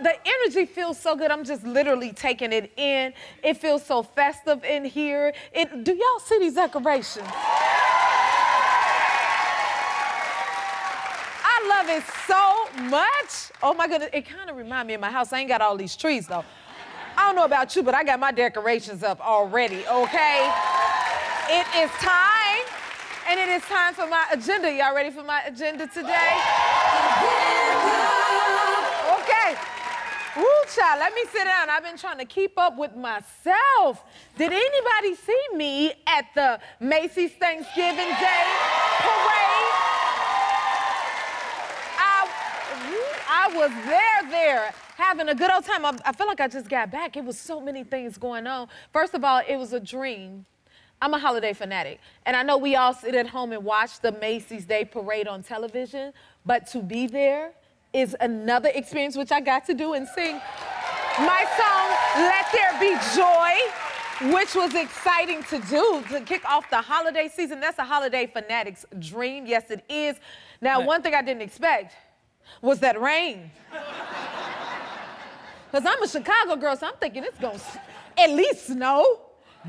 The energy feels so good. I'm just literally taking it in. It feels so festive in here. Do y'all see these decorations? I love it so much. Oh my goodness, it kind of reminds me of my house. I ain't got all these trees though. I don't know about you, but I got my decorations up already, okay? It is time, and it is time for my agenda. Y'all ready for my agenda today? Okay. Woo, child, let me sit down. I've been trying to keep up with myself. Did anybody see me at the Macy's Thanksgiving Day parade? I was there, having a good old time. I feel like I just got back. It was so many things going on. First of all, it was a dream. I'm a holiday fanatic, and I know we all sit at home and watch the Macy's Day Parade on television, but to be there is another experience, which I got to do and sing my song, Let There Be Joy, which was exciting to do, to kick off the holiday season. That's a holiday fanatic's dream. Yes, it is. Now, one thing I didn't expect was that rain. Because I'm a Chicago girl, so I'm thinking it's going to at least snow.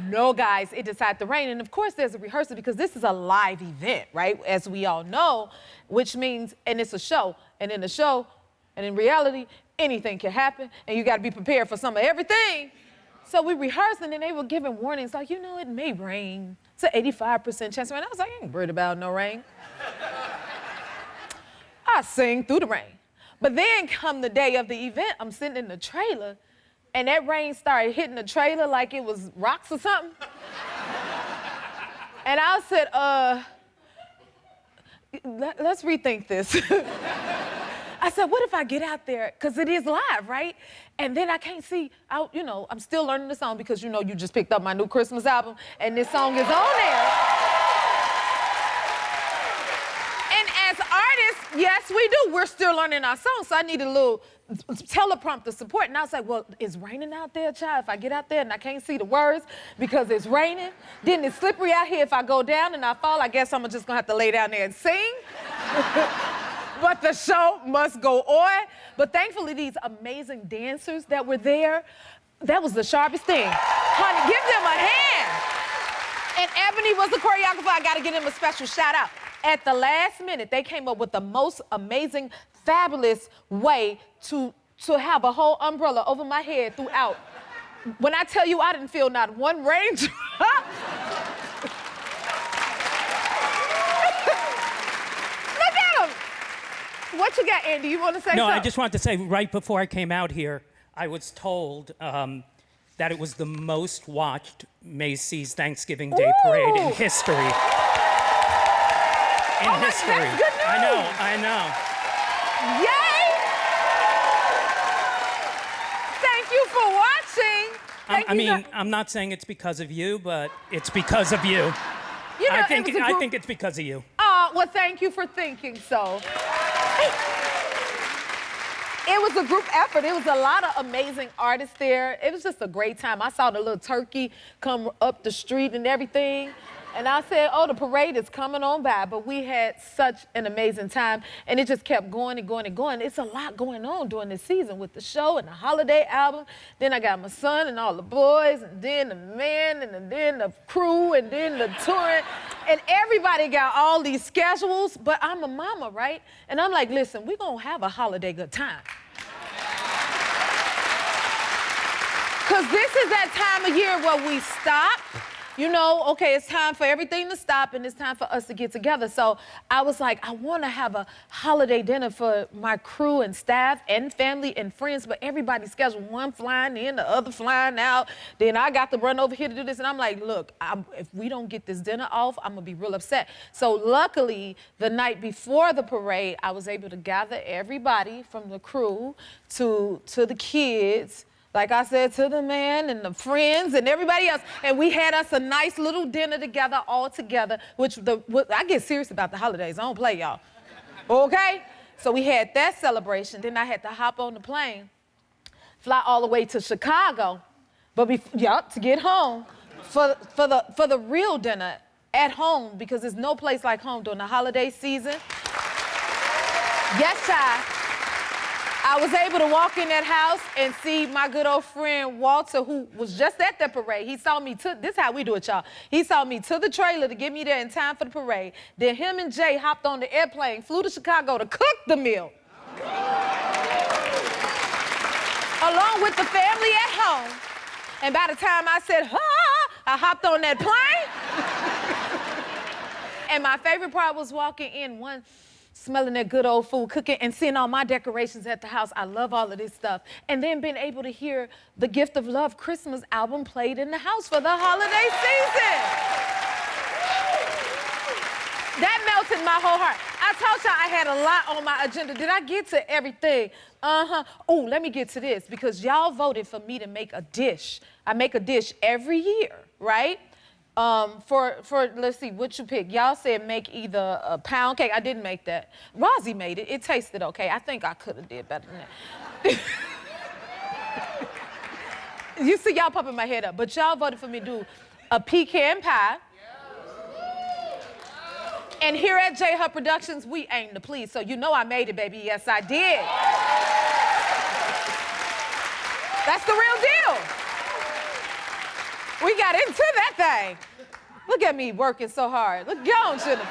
No, guys, it decided to rain. And of course, there's a rehearsal because this is a live event, right? As we all know, which means, and it's a show. And in the show, and in reality, anything can happen. And you got to be prepared for some of everything. So we rehearsed, and then they were giving warnings like, you know, it may rain. It's an 85% chance of rain. I was like, I ain't worried about no rain. I sing through the rain. But then come the day of the event, I'm sitting in the trailer, and that rain started hitting the trailer like it was rocks or something. And I said, let's rethink this. I said, what if I get out there, because it is live, right? And then I can't see, I'm still learning the song because, you just picked up my new Christmas album, and this song is on there. As artists, yes, we do. We're still learning our songs, so I need a little teleprompter support. And I was like, well, it's raining out there, child. If I get out there and I can't see the words because it's raining, then it's slippery out here. If I go down and I fall, I guess I'm just gonna have to lay down there and sing. But the show must go on. But thankfully, these amazing dancers that were there, that was the sharpest thing. Honey, give them a hand. And Ebony was the choreographer. I gotta give him a special shout out. At the last minute, they came up with the most amazing, fabulous way to have a whole umbrella over my head throughout. When I tell you I didn't feel not one raindrop. Look at him. What you got, Andy? You want to say something? No, I just wanted to say, right before I came out here, I was told that it was the most watched Macy's Thanksgiving Day Parade in history. That's good news. I know. Yay! Thank you for watching. I'm not saying it's because of you, but it's because of you. I think it's because of you. Well, thank you for thinking so. It was a group effort. It was a lot of amazing artists there. It was just a great time. I saw the little turkey come up the street and everything. And I said, the parade is coming on by. But we had such an amazing time. And it just kept going and going and going. It's a lot going on during this season with the show and the holiday album. Then I got my son and all the boys, and then the man, and then the crew, and then the touring. And everybody got all these schedules. But I'm a mama, right? And I'm like, listen, we're going to have a holiday good time. Because this is that time of year where we stop. Okay, it's time for everything to stop and it's time for us to get together. So I was like, I want to have a holiday dinner for my crew and staff and family and friends, but everybody's scheduled, one flying in, the other flying out. Then I got to run over here to do this. And I'm like, look, if we don't get this dinner off, I'm going to be real upset. So luckily, the night before the parade, I was able to gather everybody from the crew to the kids, like I said, to the man and the friends and everybody else. And we had us a nice little dinner together, all together, I get serious about the holidays. I don't play, y'all. Okay? So we had that celebration. Then I had to hop on the plane, fly all the way to Chicago, to get home for the real dinner at home, because there's no place like home during the holiday season. Yes, child. I was able to walk in that house and see my good old friend Walter, who was just at the parade. He saw me this is how we do it, y'all. He saw me to the trailer to get me there in time for the parade. Then him and Jay hopped on the airplane, flew to Chicago to cook the meal. Along with the family at home. And by the time I said, I hopped on that plane. And my favorite part was walking in, smelling that good old food, cooking, and seeing all my decorations at the house. I love all of this stuff. And then being able to hear the Gift of Love Christmas album played in the house for the holiday season. That melted my whole heart. I told y'all I had a lot on my agenda. Did I get to everything? Oh, let me get to this, because y'all voted for me to make a dish. I make a dish every year, right? Let's see, what you pick? Y'all said make either a pound cake. I didn't make that. Rosie made it. It tasted okay. I think I could have did better than that. You see y'all popping my head up, but y'all voted for me to do a pecan pie. And here at J Hub Productions, we aim to please. So you know I made it, baby. Yes, I did. That's the real deal. We got into that thing. Look at me working so hard. Look, go on, Jennifer.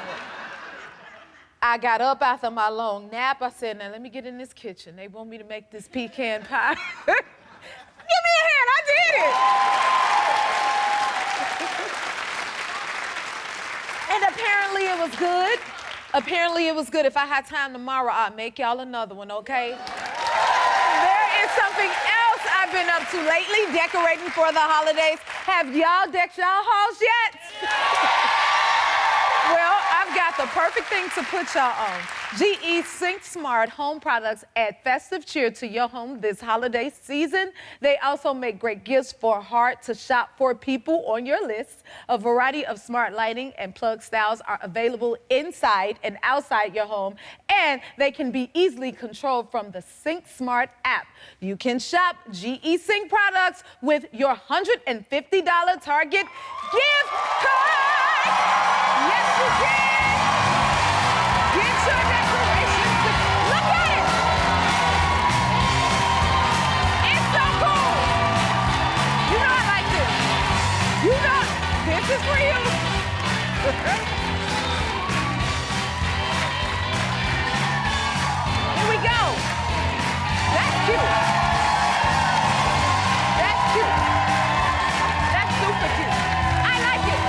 I got up after my long nap. I said, now let me get in this kitchen. They want me to make this pecan pie. Give me a hand, I did it. And apparently it was good. Apparently it was good. If I had time tomorrow, I'll make y'all another one, okay? There is something else I've been up to lately, decorating for the holidays. Have y'all decked y'all house yet? Well, I've got the perfect thing to put y'all on. GE Sync Smart home products add festive cheer to your home this holiday season. They also make great gifts for hard-to-shop for people on your list. A variety of smart lighting and plug styles are available inside and outside your home, and they can be easily controlled from the Sync Smart app. You can shop GE Sync products with your $150 Target gift card. Yes, you can. Get your decorations. Look at it. It's so cool. You know I like this. You know this is for you. Here we go. That's cute. That's cute. That's super cute. I like it.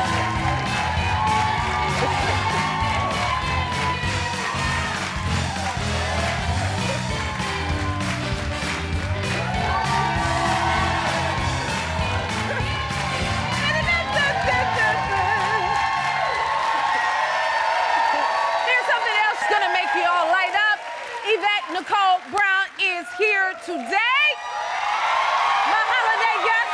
Here's something else gonna make you all light up. Yvette Nicole Brown is here today. My holiday guest.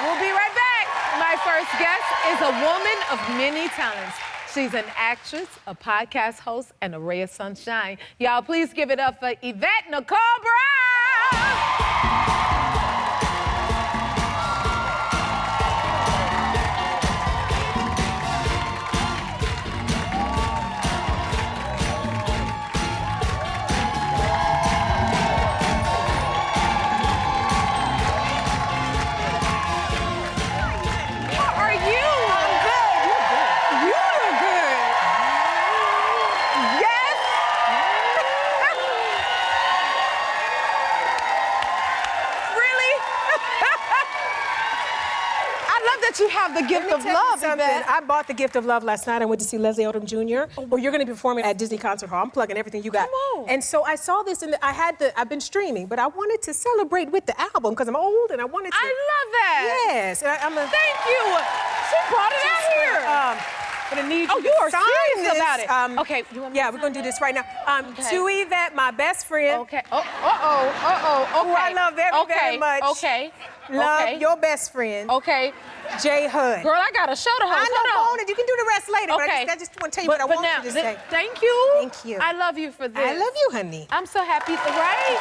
We'll be right back. My first guest is a woman of many talents. She's an actress, a podcast host, and a ray of sunshine. Y'all, please give it up for Yvette Nicole Brown. You have the gift of love, Yvette. I bought the gift of love last night. I went to see Leslie Odom Jr. Where you're going to be performing at Disney Concert Hall. I'm plugging everything you got. Come on. And so I saw this, and I've been streaming, but I wanted to celebrate with the album because I'm old, and I wanted to. I love that. Yes. Thank you. She brought it out here. I'm gonna need you are sign serious this. about it. Okay. You want me Yeah, to we're gonna do this right now. Okay. To Yvette, my best friend. Okay. Okay. Who I love very much. Okay. Love your best friend. Okay. J Hud. Girl, I got a show to host. I know, you can do the rest later, but I just want to tell you what I want now, you to say. Thank you. Thank you. I love you for this. I love you, honey. I'm so happy, right?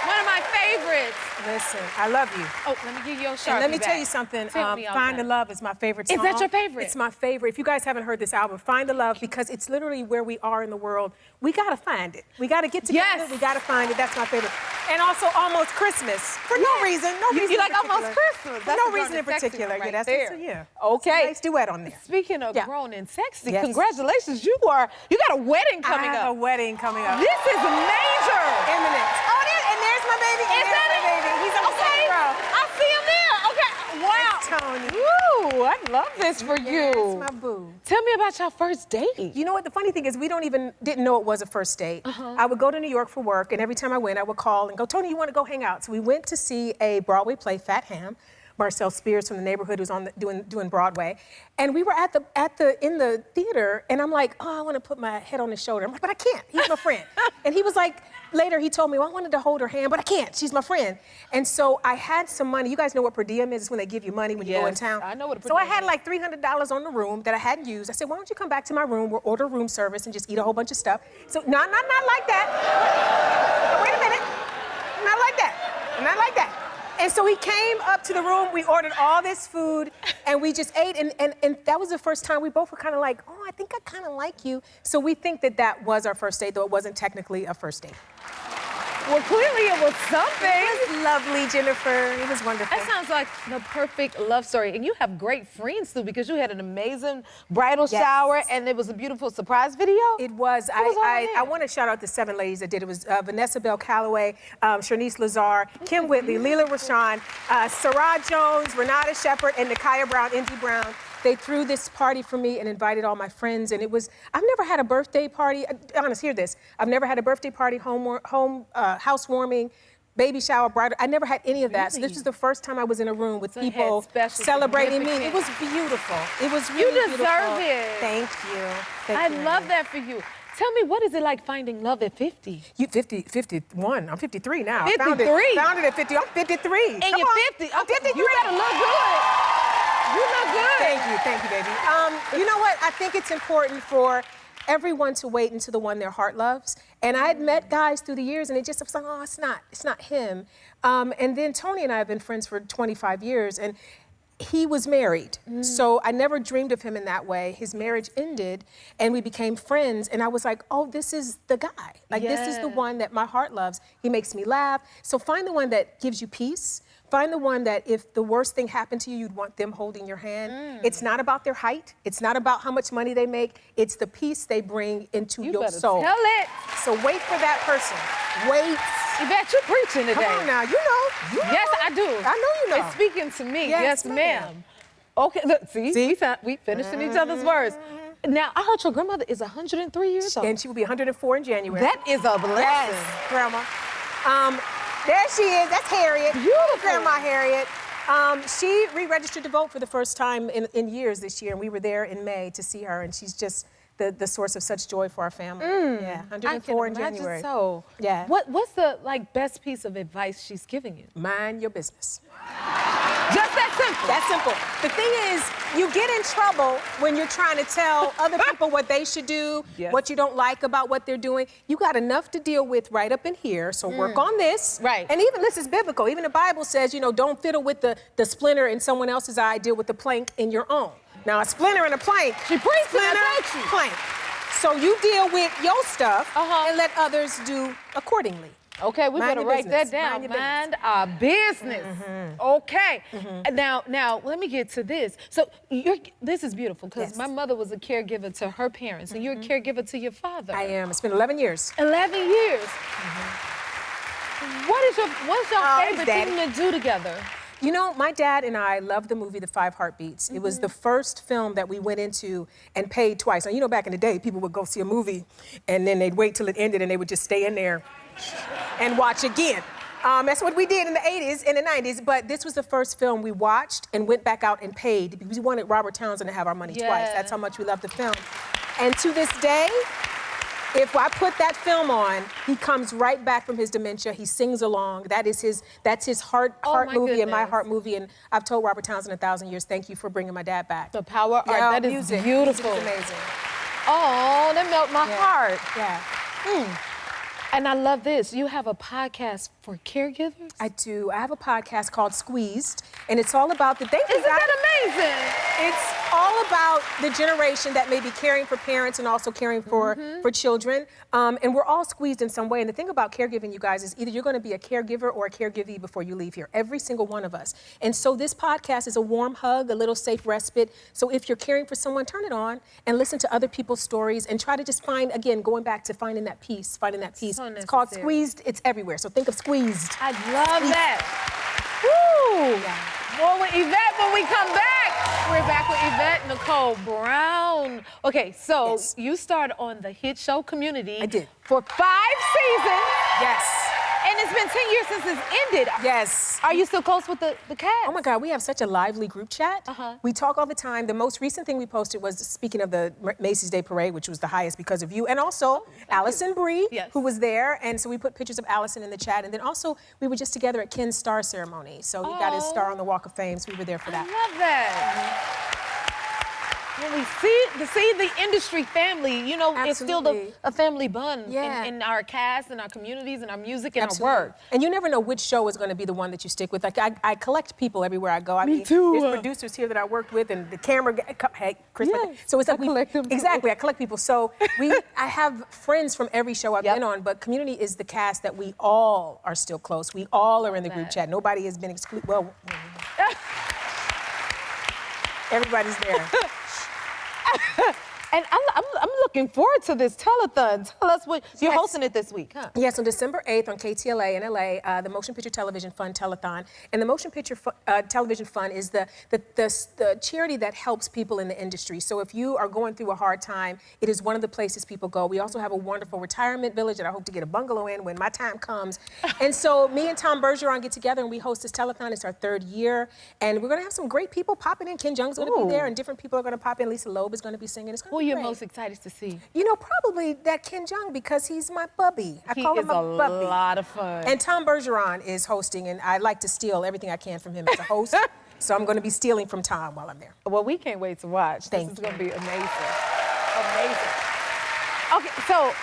One of my favorites. favorites. Listen, I love you. Oh, let me give you your Sharpie And let me back. tell you something. Tell me all Find the that. Love is my favorite song. Is that your favorite? It's my favorite. If you guys haven't heard this album, Find the Love, because it's literally where we are in the world. We gotta find it. We gotta get together. Yes. We gotta find it. That's my favorite. And also Almost Christmas. For no reason. No reason. You like in particular. Almost Christmas? For That's no the reason in grown and sexy particular. one right Yeah, that's there. yeah. Okay. Nice duet on there. Speaking of Yeah. grown and sexy, Yes. congratulations. You got a wedding coming I have up. a wedding coming up. This is major. Imminent. Oh, and there's my baby. Is that my it? baby. He's on the Okay. front row. I see him there. Okay. Wow. That's Tony. Woo, I love this for you. That's my boo. Tell me about your first date. You know what? The funny thing is, we didn't know it was a first date. I would go to New York for work, and every time I went, I would call and go, Tony, you want to go hang out? So we went to see a Broadway play, Fat Ham. Marcel Spears from the neighborhood who's on doing Broadway, and we were in the theater, and I'm like, oh, I want to put my head on his shoulder. I'm like, but I can't. He's my friend. And he was like, later he told me, well, I wanted to hold her hand, but I can't. She's my friend. And so I had some money. You guys know what per diem is? It's when they give you money when you go in Yes, town. I know what a per So I diem had is. like $300 on the room that I hadn't used. I said, why don't you come back to my room? We'll order room service and just eat a whole bunch of stuff. So not like that. Wait a minute. Not like that. Not like that. And so he came up to the room, we ordered all this food, and we just ate, and that was the first time we both were kind of like, oh, I think I kind of like you. So we think that was our first date, though it wasn't technically a first date. Well, clearly it was something. It was lovely, Jennifer. It was wonderful. That sounds like the perfect love story. And you have great friends, too, because you had an amazing bridal Yes. shower, and it was a beautiful surprise video. It was. Who was on I there? want to shout out the 7 ladies that did it. It was Vanessa Bell Calloway, Shanice Lazar, Kim Whitley, Leela Rashawn, Sarah Jones, Renata Shepard, and Nakia Brown, Indy Brown. They threw this party for me and invited all my friends, and it was, I've never had a birthday party. Honest, hear this. I've never had a birthday party, housewarming, baby shower, bridal. I never had any of that. So this Really? was the first time I was in a room with So it had people special celebrating me. It significance. was beautiful. It was really You deserve beautiful. it. Thank you. Thank I you. love that for you. Tell me, what is it like finding love at 50? You 51. I'm 53 now. 53? Found it at 50. I'm 53. And Come you're on. 50. I'm 53. You better look good. You look good. Thank you, baby. You know what? I think it's important for everyone to wait until the one their heart loves. And I had met guys through the years, and it just was like, oh, it's not him. And then Tony and I have been friends for 25 years, and he was married. So I never dreamed of him in that way. His marriage ended, and we became friends. And I was like, oh, this is the guy. Like, this is the Yeah. one that my heart loves. He makes me laugh. So find the one that gives you peace. Find the one that if the worst thing happened to you, you'd want them holding your hand. It's not about their height. It's not about how much money they make. It's the peace they bring into You your better soul. tell it. So wait for that person. Wait. Yvette, you're preaching today. Come on now. You know. Yes, I do. I know you know. It's speaking to me. Yes, Yes, ma'am. Okay, look, see? We finishing each other's words. Now, I heard your grandmother is 103 years old. And she will be 104 in January. That is a blessing. Yes, Grandma. There she is. That's Harriet. Beautiful. Grandma Harriet. She re-registered to vote for the first time in years this year, and we were there in May to see her, and she's just the source of such joy for our family. Yeah, I 104 in can imagine January. so. Yeah. What's the best piece of advice she's giving you? Mind your business. Just that simple. That's simple. The thing is, you get in trouble when you're trying to tell other people what they should do, Yes. what you don't like about what they're doing. You got enough to deal with right up in here, so work on this. Right. And even this is biblical. Even the Bible says, don't fiddle with the splinter in someone else's eye, deal with the plank in your own. Now, a splinter and a plank. She preached splinter, that, don't she? plank. So you deal with your stuff Uh-huh. and let others do accordingly. Okay, we Mind better your write business. that down. Mind your business. Mind our business. Okay. Now, let me get to this. So this is beautiful because Yes. my mother was a caregiver to her parents, and you're a caregiver to your father. I am. It's been 11 years. 11 years. What's your Oh, favorite Daddy. thing to do together? You know, my dad and I loved the movie The Five Heartbeats. It was the first film that we went into and paid twice. Now, back in the day, people would go see a movie and then they'd wait till it ended and they would just stay in there and watch again. That's what we did in the 80s and the 90s, but this was the first film we watched and went back out and paid because we wanted Robert Townsend to have our money twice. Yeah. That's how much we loved the film. And to this day, if I put that film on, he comes right back from his dementia. He sings along. That's his heart my movie and my goodness. heart movie. And I've told Robert Townsend 1,000 years, thank you for bringing my dad back. The power art. Yeah, That is music. beautiful. Music's amazing. Oh, that melt my Yeah. heart. Yeah. And I love this. You have a podcast for caregivers? I do. I have a podcast called Squeezed, and it's all about the... Isn't that amazing? It's all about the generation that may be caring for parents and also caring for children. And we're all squeezed in some way. And the thing about caregiving, you guys, is either you're going to be a caregiver or a caregivee before you leave here. Every single one of us. And so this podcast is a warm hug, a little safe respite. So if you're caring for someone, turn it on and listen to other people's stories and try to just find, again, going back to finding that peace, So it's called Squeezed. It's everywhere. So think of Squeezed. I love that. Woo! Yeah. More with Yvette when we come back. We're back with Yvette Nicole Brown. Okay, so Yes. you started on the hit show Community. I did. For 5 seasons. Yes. And it's been 10 years since it's ended. Yes. Are you still close with the cast? Oh my God, we have such a lively group chat. We talk all the time. The most recent thing we posted was, speaking of the Macy's Day Parade, which was the highest because of you, and also Allison Brie, who was there. And so we put pictures of Allison in the chat. And then also, we were just together at Ken's star ceremony. So he got his star on the Walk of Fame, so we were there for that. I love that. When we see the industry family, you know, it's still a family bond in our cast, in our communities, in our music, and our work. And you never know which show is going to be the one that you stick with. Like, I collect people everywhere I go. Me too. There's producers here that I worked with, and the camera, hey, Chris. Yes, so it's like I collect them too. Exactly, I collect people. So I have friends from every show I've been on, but Community is the cast that we all are still close. We all are in the group chat. Nobody has been excluded. Well, everybody's there. And I'm looking forward to this telethon. Tell us what you're hosting it this week, huh? Yes, on December 8th on KTLA in LA, the Motion Picture Television Fund Telethon. And the Motion Picture Television Fund is the charity that helps people in the industry. So if you are going through a hard time, it is one of the places people go. We also have a wonderful retirement village that I hope to get a bungalow in when my time comes. And so me and Tom Bergeron get together and we host this telethon. It's our 3rd year. And we're going to have some great people popping in. Ken Jeong's going to be there, and different people are going to pop in. Lisa Loeb is going to be singing. It's going to be Who are you great. most excited to see? You know, probably that Ken Jeong, because he's my bubby. I call him my bubby. He is a lot of fun. And Tom Bergeron is hosting, and I like to steal everything I can from him as a host. So I'm going to be stealing from Tom while I'm there. Well, we can't wait to watch. Thank This is you. going to be amazing. Amazing. Okay, so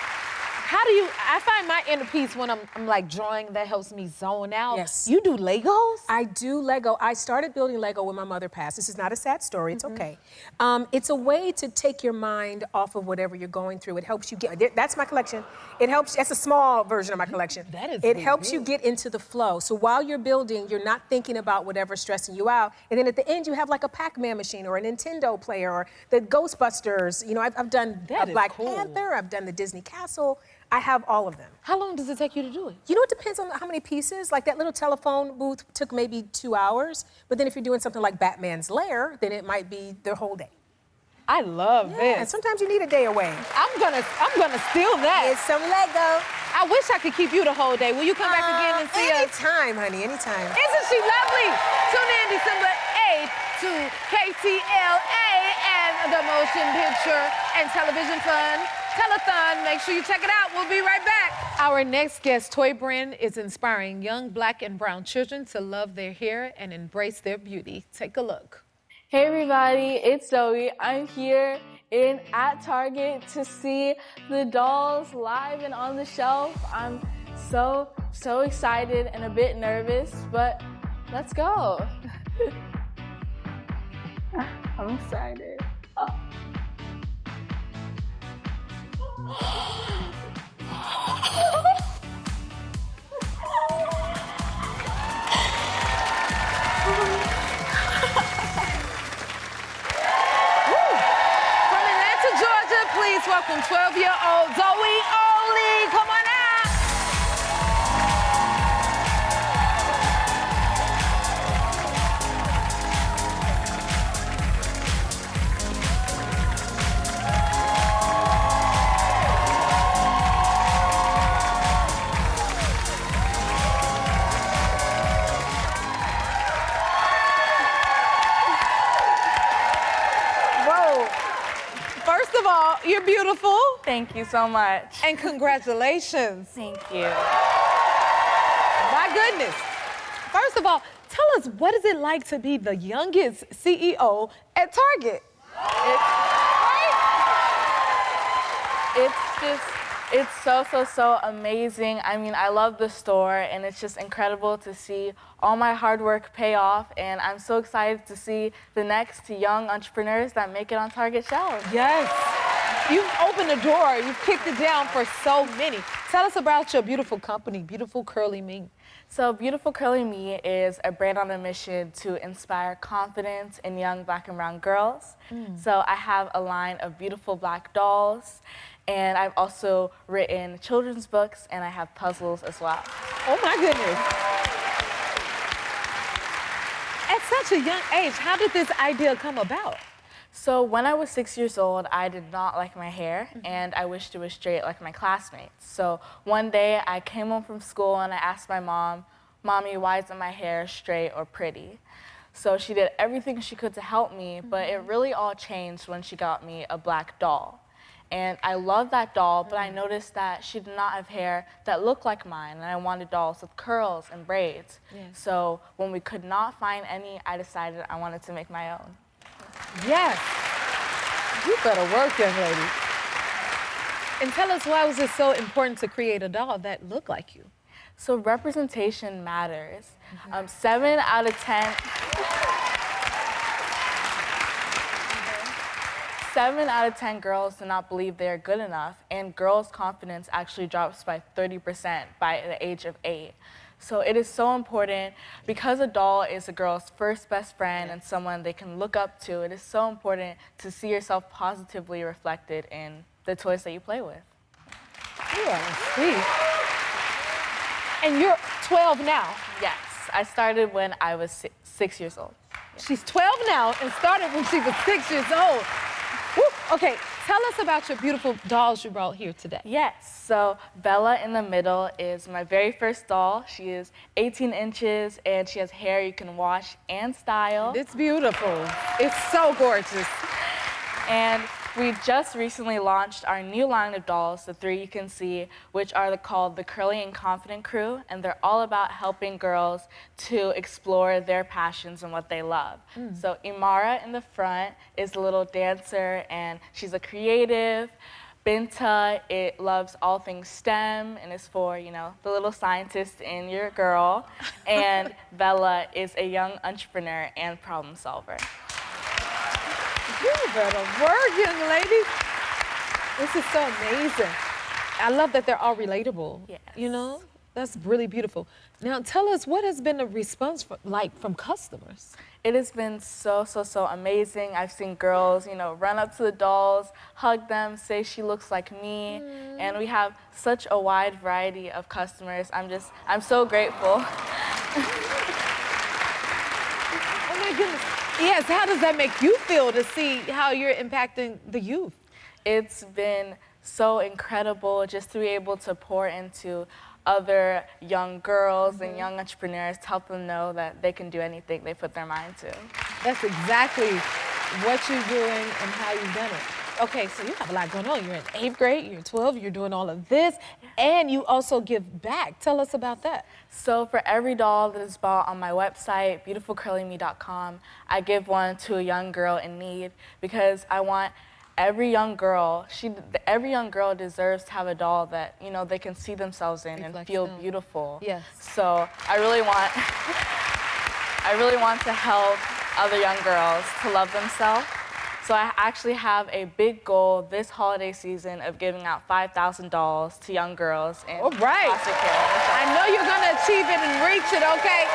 how do you, I find my inner peace when I'm like drawing, that helps me zone out. Yes. You do Legos? I do Lego. I started building Lego when my mother passed. This is not a sad story. It's okay. It's a way to take your mind off of whatever you're going through. It helps you get, that's my collection. It helps, that's a small version of my collection. That is It really helps you good. get into the flow. So while you're building, you're not thinking about whatever's stressing you out. And then at the end, you have like a Pac-Man machine or a Nintendo player or the Ghostbusters. You know, I've done That is Black cool. Panther. I've done the Disney Castle. I have all of them. How long does it take you to do it? You know, it depends on how many pieces. Like that little telephone booth took maybe 2 hours. But then if you're doing something like Batman's Lair, then it might be the whole day. I love And this. sometimes you need a day away. I'm gonna steal that. It's some Lego. I wish I could keep you the whole day. Will you come back again and see us? Anytime, honey, anytime. Isn't she lovely? Tune in December 8th to KTLA and the Motion Picture and Television Fund Telethon. Make sure you check it out. We'll be right back. Our next guest, Toy Brand, is inspiring young Black and brown children to love their hair and embrace their beauty. Take a look. Hey everybody, it's Zoe. I'm here at Target to see the dolls live and on the shelf. I'm so excited and a bit nervous, but let's go. I'm excited. From Atlanta, Georgia, please welcome 12-year-old Zoe Oli. Come on out. Whoa. First of all, you're beautiful. Thank you so much. And congratulations. Thank you. My goodness. First of all, tell us, what is it like to be the youngest CEO at Target? It's just It's so amazing. I mean, I love the store, and it's just incredible to see all my hard work pay off, and I'm so excited to see the next young entrepreneurs that make it on Target shelves. Yes. You've opened the door. You've kicked it down for so many. Tell us about your beautiful company, Beautiful Curly Me. So Beautiful Curly Me is a brand on a mission to inspire confidence in young Black and brown girls. So I have a line of beautiful Black dolls, and I've also written children's books, and I have puzzles as well. Oh my goodness. At such a young age, how did this idea come about? So when I was 6 years old, I did not like my hair, and I wished it was straight like my classmates. So one day I came home from school and I asked my mom, "Mommy, why isn't my hair straight or pretty?" So she did everything she could to help me, but it really all changed when she got me a Black doll. And I loved that doll, but I noticed that she did not have hair that looked like mine, and I wanted dolls with curls and braids. So when we could not find any, I decided I wanted to make my own. Yes. You better work, young lady. And tell us, why was it so important to create a doll that looked like you? So representation matters. 7 out of 10. 7 out of 10 girls do not believe they are good enough, and girls' confidence actually drops by 30% by the age of 8. So it is so important, because a doll is a girl's first best friend and someone they can look up to. It is so important to see yourself positively reflected in the toys that you play with. You are sweet. And you're 12 now. Yes, I started when I was 6 years old. She's 12 now and started when she was 6 years old. Woo. Okay, tell us about your beautiful dolls you brought here today. Yes, so Bella in the middle is my very first doll. She is 18 inches and she has hair you can wash and style. It's beautiful. It's so gorgeous. And we just recently launched our new line of dolls, the 3 you can see, which are called the Curly and Confident Crew, and they're all about helping girls to explore their passions and what they love. So Imara in the front is a little dancer, and she's a creative. Binta, it loves all things STEM and is for, you know, the little scientist in your girl. And Bella is a young entrepreneur and problem solver. You better work, young lady. This is so amazing. I love that they're all relatable. Yes. You know, that's really beautiful. Now, tell us, what has been the response from customers? It has been so amazing. I've seen girls, you know, run up to the dolls, hug them, say she looks like me, and we have such a wide variety of customers. I'm so grateful. Oh my goodness. Yes, how does that make you feel to see how you're impacting the youth? It's been so incredible just to be able to pour into other young girls and young entrepreneurs to help them know that they can do anything they put their mind to. That's exactly what you're doing and how you've done it. Okay, so you have a lot going on. You're in 8th grade, you're 12, you're doing all of this, and you also give back. Tell us about that. So for every doll that is bought on my website, beautifulcurlyme.com, I give one to a young girl in need, because I want every young girl deserves to have a doll that, you know, they can see themselves in and feel beautiful. Yes. So I really want to help other young girls to love themselves. So I actually have a big goal this holiday season of giving out 5,000 dolls to young girls in foster care. I know you're gonna achieve it and reach it, okay?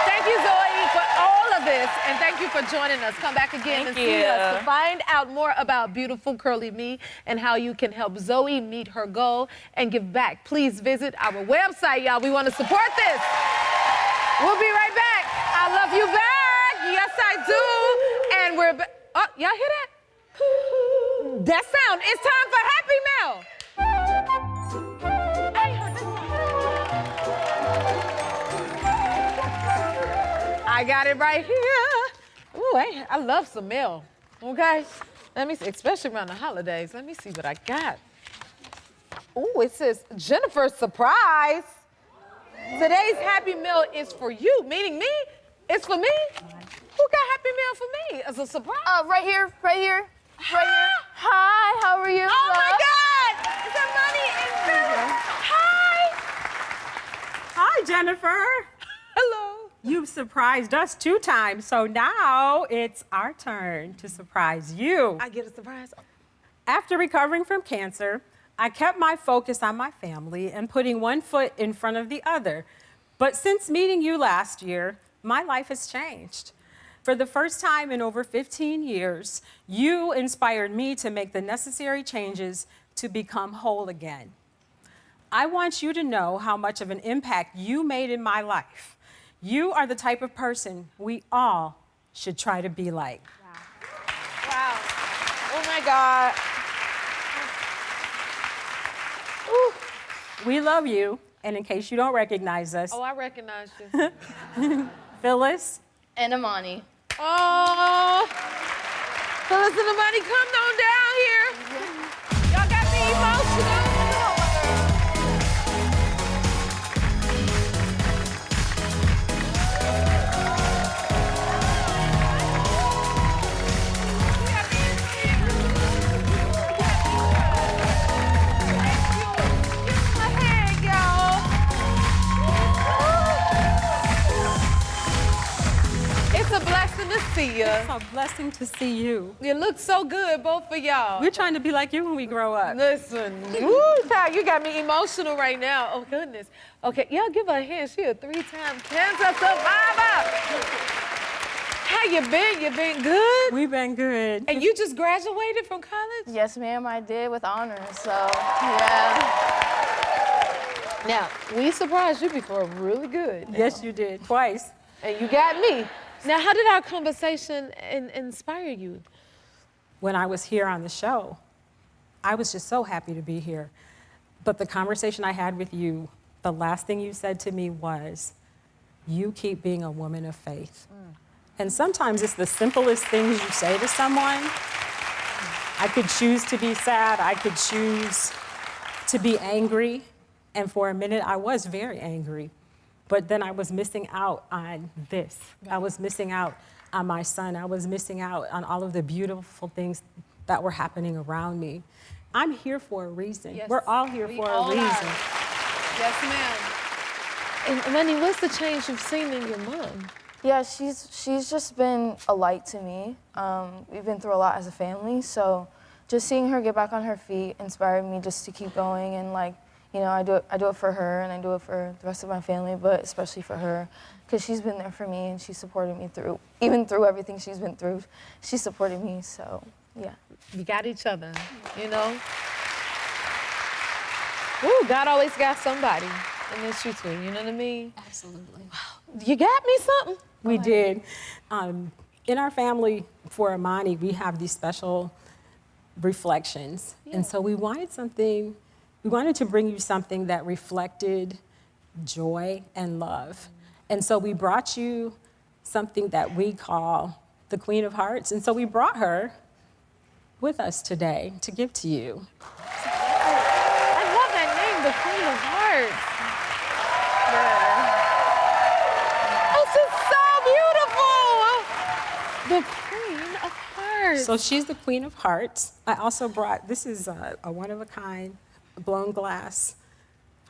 Thank you, Zoe, for all of this, and thank you for joining us. Come back again and see us to find out more about Beautiful Curly Me and how you can help Zoe meet her goal and give back. Please visit our website, y'all. We want to support this. We'll be right back. I love you back. Yes, I do. And we're back. Oh, y'all hear that? That sound. It's time for Happy Meal. I got it right here. Ooh, I love some mail. Okay? Let me see, especially around the holidays. Let me see what I got. Ooh, it says Jennifer surprise. Today's Happy Meal is for you, meaning me. It's for me. Who got Happy Meal for me as a surprise? Right here. Hi, how are you? Oh my God! Is that money in Hi, Jennifer. Hello. You've surprised us 2 times, so now it's our turn to surprise you. I get a surprise. After recovering from cancer, I kept my focus on my family and putting one foot in front of the other. But since meeting you last year, my life has changed. For the first time in over 15 years, you inspired me to make the necessary changes to become whole again. I want you to know how much of an impact you made in my life. You are the type of person we all should try to be like. Wow. Oh my God. Ooh. We love you, and in case you don't recognize us, Oh, I recognize you. Phyllis, And Amani. Oh. Phyllis and the money, come on down here. Y'all got me emotional. It's a blessing to see you. it's a blessing to see you. You look so good, both of y'all. We're trying to be like you when we grow up. Listen, woo, child, you got me emotional right now. Oh, goodness. Okay, y'all give her a hand. She a 3-time cancer survivor. How you been? You been good? We've been good. And you just graduated from college? Yes, ma'am, I did with honors, so yeah. Now, we surprised you before really good. Yes, you did, twice. And you got me. Now, how did our conversation inspire you? When I was here on the show, I was just so happy to be here. But the conversation I had with you, the last thing you said to me was, you keep being a woman of faith. And sometimes it's the simplest things you say to someone. I could choose to be sad, I could choose to be angry, and for a minute I was very angry. But then I was missing out on this. I was missing out on my son. I was missing out on all of the beautiful things that were happening around me. I'm here for a reason. Yes, We're all here we for all a reason. are. Yes, ma'am. And Manny, what's the change you've seen in your mom? Yeah, she's just been a light to me. We've been through a lot as a family, so just seeing her get back on her feet inspired me just to keep going. And like, you know, I do it for her, and I do it for the rest of my family, but especially for her, because she's been there for me and she supported me even through everything she's been through. She supported me, so yeah. You got each other, you know? Ooh, God always got somebody. And it's you too, you know what I mean? Absolutely. You got me something? We did. In our family, for Amani, we have these special reflections. And so we wanted to bring you something that reflected joy and love. And so we brought you something that we call the Queen of Hearts. And so we brought her with us today to give to you. I love that name, the Queen of Hearts. This is so beautiful. The Queen of Hearts. So she's the Queen of Hearts. I also brought, this is a one-of-a-kind blown glass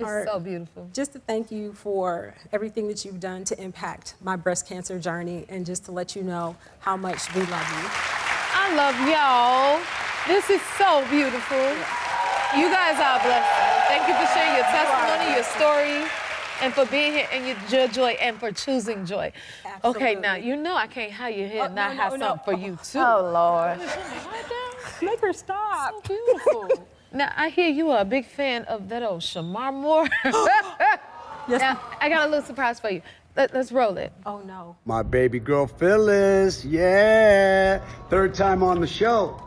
art. It's so beautiful. Just to thank you for everything that you've done to impact my breast cancer journey, and just to let you know how much we love you. I love y'all. This is so beautiful. You guys are blessed. Thank you for sharing your testimony, your story, and for being here and your joy, and for choosing joy. Okay, now, you know I can't have you here and not have something for you, too. Oh, Lord. Make her stop. So beautiful. Now, I hear you are a big fan of that old Shamar Moore. Yes. Now, I got a little surprise for you. Let's roll it. Oh, no. My baby girl Phyllis, yeah. 3rd time on the show.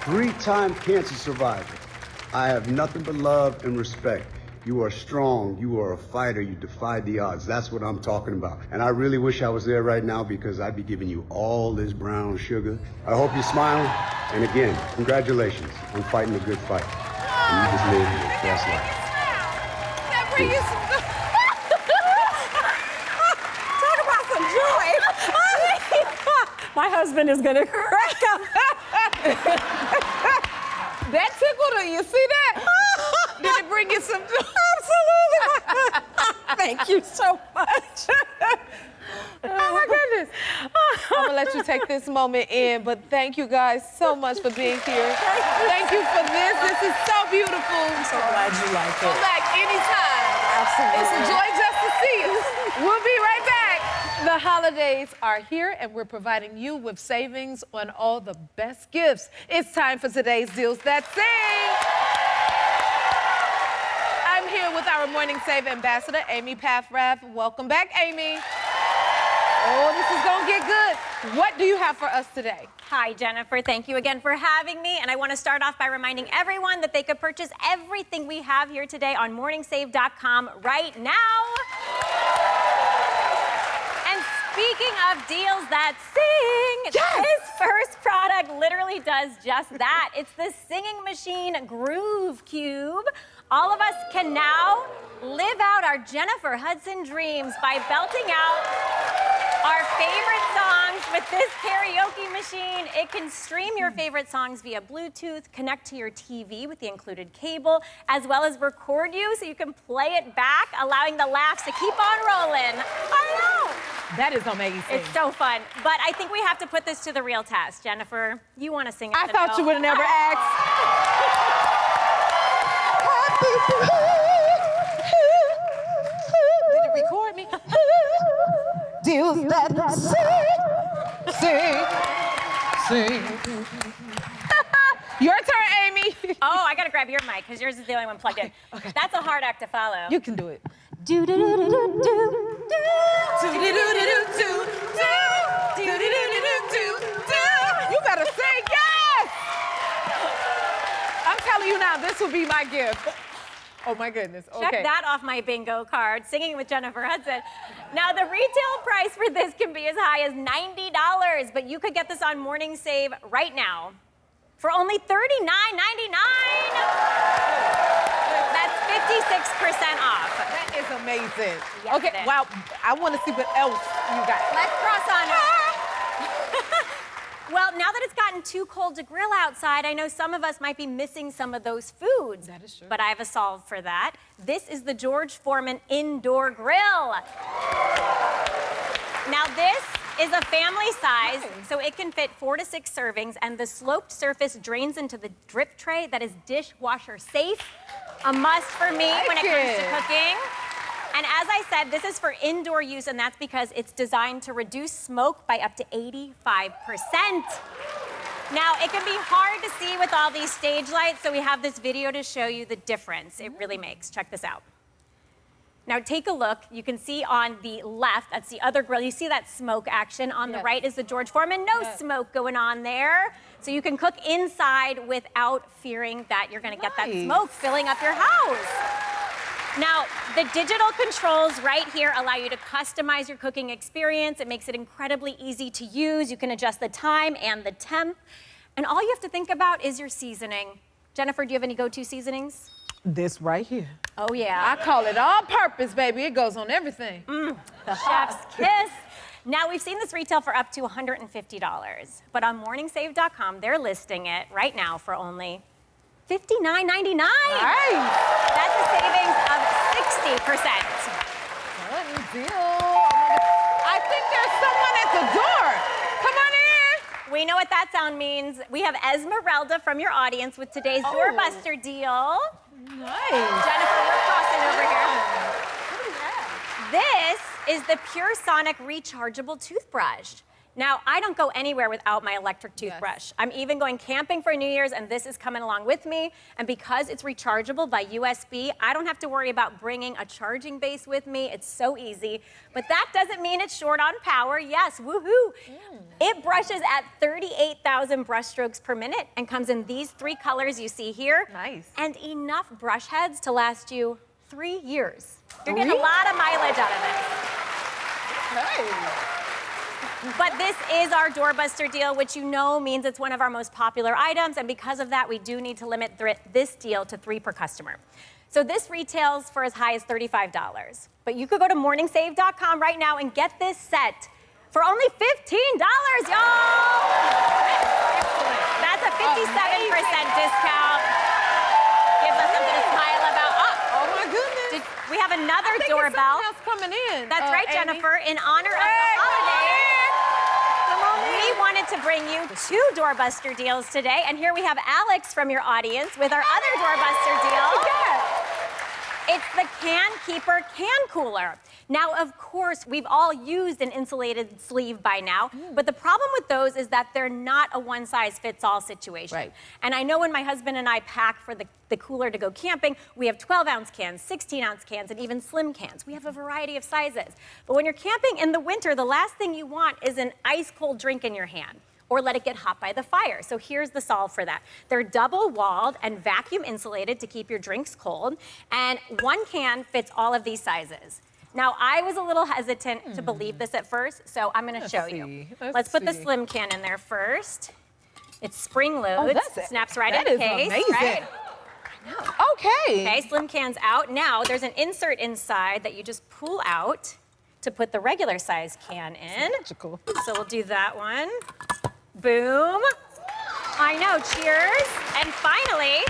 3-time cancer survivor. I have nothing but love and respect. You are strong, you are a fighter, you defied the odds. That's what I'm talking about. And I really wish I was there right now, because I'd be giving you all this brown sugar. I hope you're smiling. And again, congratulations on fighting a good fight. And you just lived your best life. That brings you some Talk about some joy. My husband is going to crack up. That tickled her, you see that? Did it bring you some joy? Absolutely. Thank you so much. Oh my goodness. I'm gonna let you take this moment in, but thank you guys so much for being here. Thank you for this. This is so beautiful. I'm so glad you like Come it. back anytime. Absolutely. It's a joy just to see you. We'll be right back. The holidays are here, and we're providing you with savings on all the best gifts. It's time for today's Deals That Sing. I'm here with our Morning Save ambassador, Amy Paffrath. Welcome back, Amy. Oh, this is gonna get good. What do you have for us today? Hi, Jennifer. Thank you again for having me. And I want to start off by reminding everyone that they could purchase everything we have here today on morningsave.com right now. And speaking of deals that sing, this first product literally does just that. It's the singing machine Groove Cube. All of us can now live out our Jennifer Hudson dreams by belting out our favorite songs with this karaoke machine. It can stream your favorite songs via Bluetooth, connect to your TV with the included cable, as well as record you so you can play it back, allowing the laughs to keep on rolling. I know. That is amazing. It's so fun. But I think we have to put this to the real test. Jennifer, you want to sing it? I thought you would have never asked. Did it record me? Deals that sing. Your turn, Amy. Oh, I gotta grab your mic because yours is the only one plugged in. Okay. That's a hard act to follow. You can do it. Do do do do do do. You better sing, yes! I'm telling you now, this will be my gift. Oh my goodness, okay. Check that off my bingo card, singing with Jennifer Hudson. Now, the retail price for this can be as high as $90, but you could get this on Morning Save right now for only $39.99. That's 56% off. That is amazing. Yes, Okay, it is. wow, I want to see what else you got. Let's cross on over. Well, now that it's gotten too cold to grill outside, I know some of us might be missing some of those foods. That is true. But I have a solve for that. This is the George Foreman Indoor Grill. Now, this is a family size, so it can fit 4 to 6 servings, and the sloped surface drains into the drip tray that is dishwasher safe. A must for me when it comes to cooking. And as I said, this is for indoor use, and that's because it's designed to reduce smoke by up to 85%. Now, it can be hard to see with all these stage lights, so we have this video to show you the difference it really makes. Check this out. Now, take a look. You can see on the left, that's the other grill. You see that smoke action. On the right is the George Foreman. No smoke going on there. So you can cook inside without fearing that you're going to get that smoke filling up your house. Now, the digital controls right here allow you to customize your cooking experience. It makes it incredibly easy to use. You can adjust the time and the temp. And all you have to think about is your seasoning. Jennifer, do you have any go-to seasonings? This right here. Oh, yeah. I call it all purpose, baby. It goes on everything. The chef's kiss. Now, we've seen this retail for up to $150. But on morningsave.com, they're listing it right now for only $59.99. Nice. That's a savings of 60%. Good deal. I think there's someone at the door. Come on in. We know what that sound means. We have Esmeralda from your audience with today's doorbuster deal. Nice. Jennifer, we're crossing over here. This is the Pure Sonic rechargeable toothbrush. Now, I don't go anywhere without my electric toothbrush. I'm even going camping for New Year's, and this is coming along with me. And because it's rechargeable by USB, I don't have to worry about bringing a charging base with me. It's so easy. But that doesn't mean it's short on power. Yes, woohoo. It brushes at 38,000 brush strokes per minute and comes in these 3 colors you see here. Nice. And enough brush heads to last you 3 years. You're getting a lot of mileage out of this. But this is our doorbuster deal, which you know means it's one of our most popular items, and because of that, we do need to limit this deal to 3 per customer. So this retails for as high as $35. But you could go to morningsave.com right now and get this set for only $15, y'all! That's a 57% discount. Gives us something to smile about. Oh my goodness. We have another I think doorbell. There's something else coming in. That's right, Amy. Jennifer. In honor of the holidays, we wanted to bring you 2 doorbuster deals today. And here we have Alex from your audience with our other doorbuster deal. It's the Can Keeper Can Cooler. Now, of course, we've all used an insulated sleeve by now, but the problem with those is that they're not a one-size-fits-all situation. Right. And I know when my husband and I pack for the cooler to go camping, we have 12-ounce cans, 16-ounce cans, and even slim cans. We have a variety of sizes. But when you're camping in the winter, the last thing you want is an ice-cold drink in your hand, or let it get hot by the fire. So here's the solve for that. They're double-walled and vacuum insulated to keep your drinks cold, and one can fits all of these sizes. Now, I was a little hesitant to believe this at first, so I'm gonna show you. Let's put the slim can in there first. It's spring-loaded, Oh, that's it. snaps right That in is case, amazing. right? Okay. Okay, slim can's out. Now, there's an insert inside that you just pull out to put the regular size can in. Magical. So we'll do that one. Boom. I know, cheers. And finally,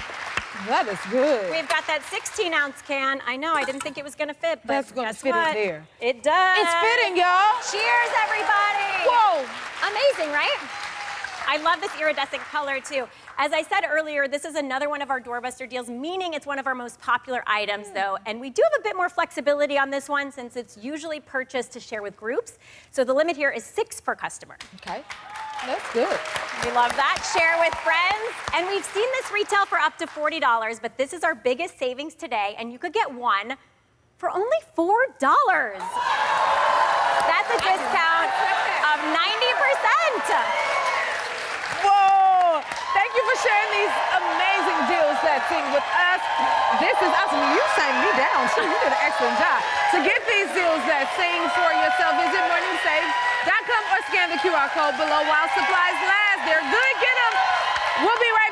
That is good. we've got that 16-ounce can. I know, I didn't think it was gonna fit, but That's gonna guess fit in what? there. It does. It's fitting, y'all. Cheers, everybody. Whoa. Amazing, right? I love this iridescent color, too. As I said earlier, this is another one of our doorbuster deals, meaning it's one of our most popular items, though. And we do have a bit more flexibility on this one since it's usually purchased to share with groups. So the limit here is 6 per customer. Okay. That's good. We love that. Share with friends. And we've seen this retail for up to $40, but this is our biggest savings today, and you could get one for only $4. That's a discount of 90%. Whoa! Thank you for sharing these amazing deals that sing with us. This is awesome. You sang me down, too. You did an excellent job. To get these deals that sing for yourself, visit morningsave.com or scan the QR code below while supplies last. They're good. Get them. We'll be right back.